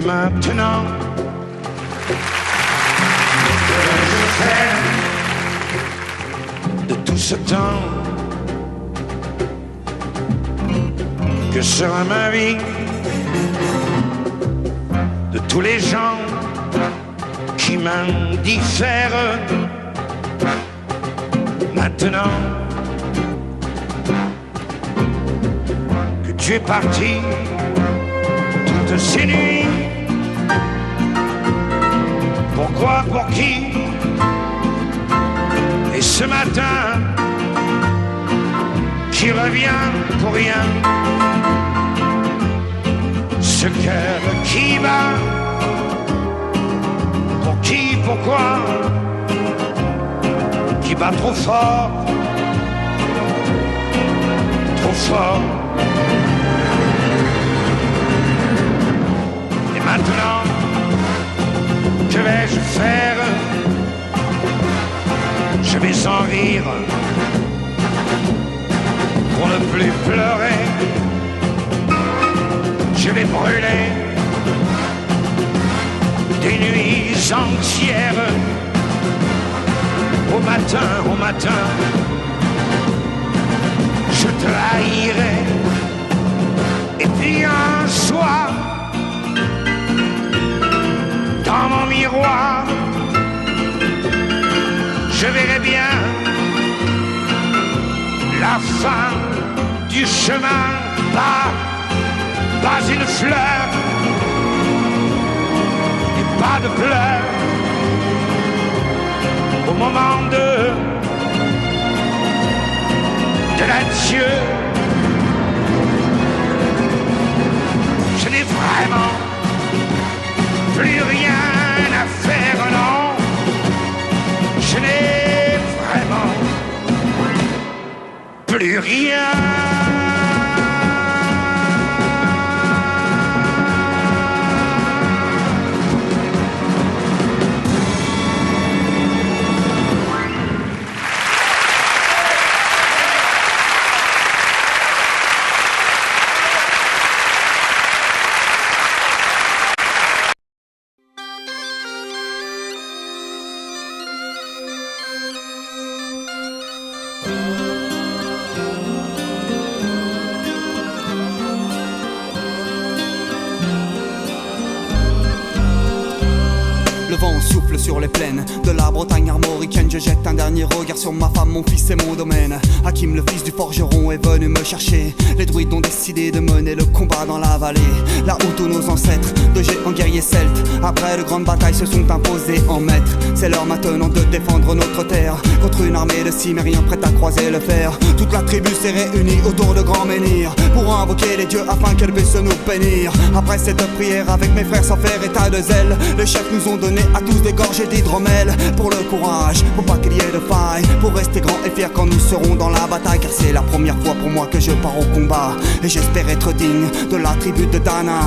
maintenant, que vais-je faire de tout ce temps? Que sera ma vie de tous les gens qui m'indiffèrent? Maintenant que tu es parti toutes ces nuits, pourquoi, pour qui? Et ce matin qui revient pour rien, ce cœur qui bat, pour qui, pourquoi, qui bat trop fort, trop fort. Et maintenant, que vais-je faire? Je vais en rire pour ne plus pleurer. Je vais brûler des nuits entières. Au matin, je trahirai. Et puis un soir, dans mon miroir, je verrai bien la fin du chemin. Pas une fleur et pas de pleurs au moment de l'adieu. Je n'ai vraiment plus rien à faire, non. Je n'ai vraiment plus rien. Le vent souffle sur les plaines de la Bretagne armoricaine. Je jette un dernier regard sur ma femme, mon fils et mon domaine. Hakim, le fils du forgeron, est venu me chercher. Les druides ont décidé de mener le combat dans la vallée, là où tous nos ancêtres, de géants guerriers celtes, après de grandes batailles, se sont imposés en maîtres. C'est l'heure maintenant de défendre notre terre contre une armée de cimériens prête à croiser le fer. Toute la tribu s'est réunie autour de grands menhirs pour invoquer les dieux afin qu'elle puisse nous bénir. Après cette prière avec mes frères sans faire état de zèle, les chefs nous ont donné à tous des gorgées d'hydromel. Pour le courage, pour pas qu'il y ait de faille, pour rester grand et fier quand nous serons dans la bataille. Car c'est la première fois pour moi que je pars au combat, et j'espère être digne de la tribu de Dana.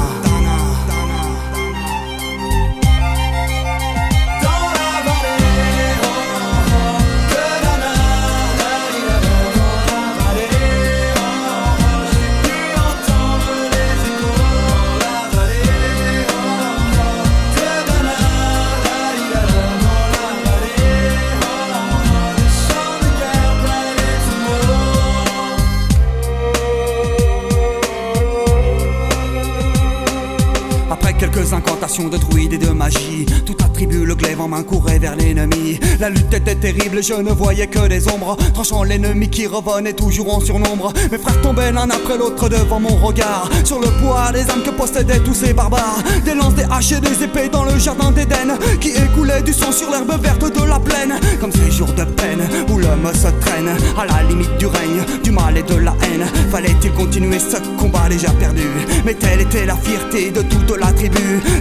Quelques incantations de druides et de magie, toute la tribu, le glaive en main, courait vers l'ennemi. La lutte était terrible, je ne voyais que des ombres, tranchant l'ennemi qui revenait toujours en surnombre. Mes frères tombaient l'un après l'autre devant mon regard, sur le poids des âmes que possédaient tous ces barbares. Des lances, des haches et des épées dans le jardin d'Éden, qui écoulait du sang sur l'herbe verte de la plaine. Comme ces jours de peine où l'homme se traîne à la limite du règne, du mal et de la haine. Fallait-il continuer ce combat déjà perdu? Mais telle était la fierté de toute la tribu.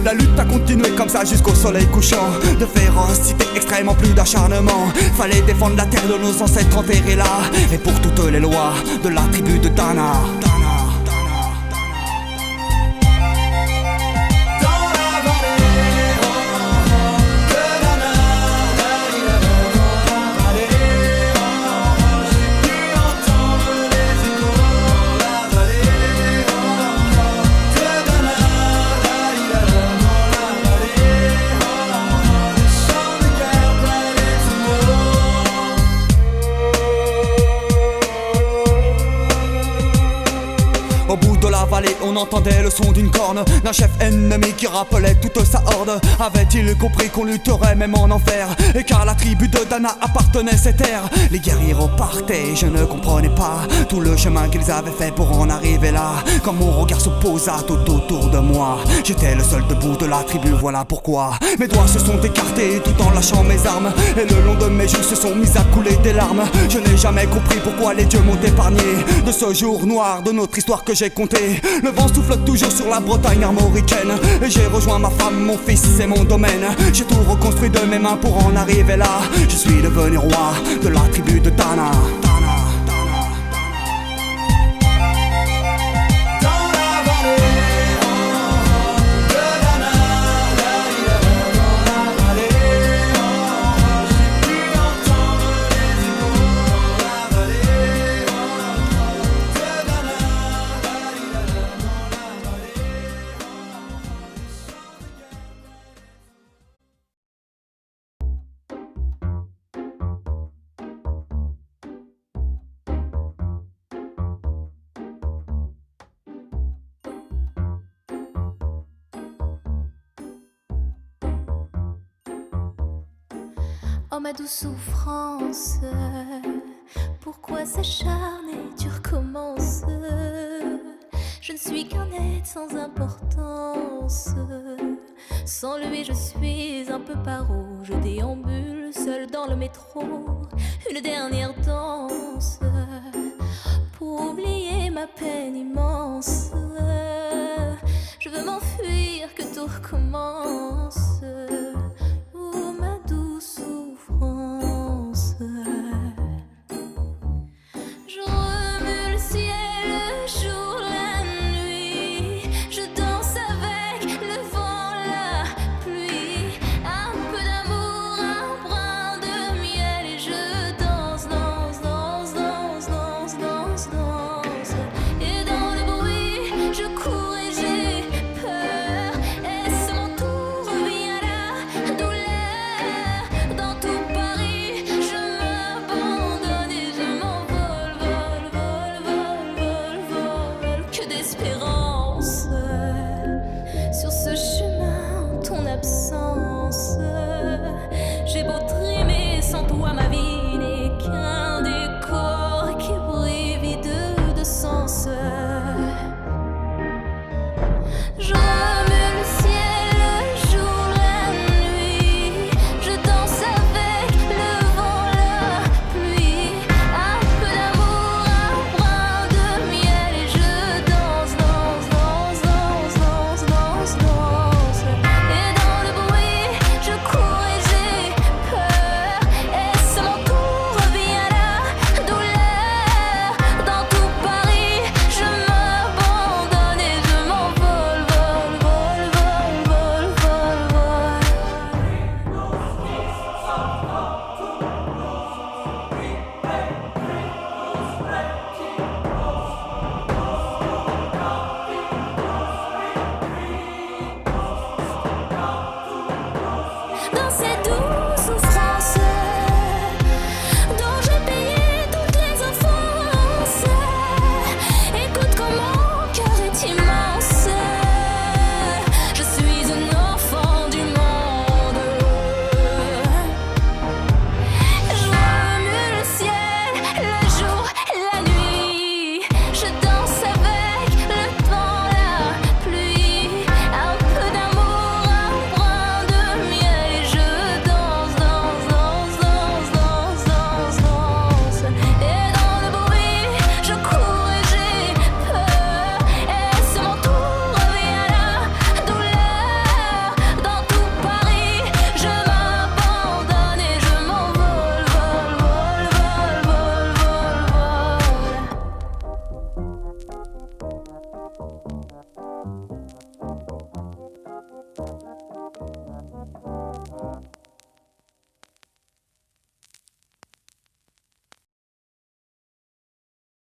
La lutte a continué comme ça jusqu'au soleil couchant. De férocité extrêmement, plus d'acharnement. Fallait défendre la terre de nos ancêtres enterrés là, et pour toutes les lois de la tribu de Dana. On entendait le son d'une corne, d'un chef ennemi qui rappelait toute sa horde. Avait-il compris qu'on lutterait même en enfer, et car la tribu de Dana appartenait ces terres. Les guerriers repartaient, je ne comprenais pas tout le chemin qu'ils avaient fait pour en arriver là. Quand mon regard se posa tout autour de moi, j'étais le seul debout de la tribu, voilà pourquoi mes doigts se sont écartés tout en lâchant mes armes, et le long de mes joues se sont mis à couler des larmes. Je n'ai jamais compris pourquoi les dieux m'ont épargné de ce jour noir de notre histoire que j'ai compté. Le vent souffle toujours sur la Bretagne armoricaine, et j'ai rejoint ma femme, mon fils et mon domaine. J'ai tout reconstruit de mes mains pour en arriver là. Je suis devenu roi de la tribu de Dana. Oh ma douce souffrance, pourquoi s'acharner, tu recommences. Je ne suis qu'un être sans importance. Sans lui je suis un peu paro. Je déambule seul dans le métro, une dernière danse pour oublier ma peine immense. Je veux m'enfuir, que tout recommence.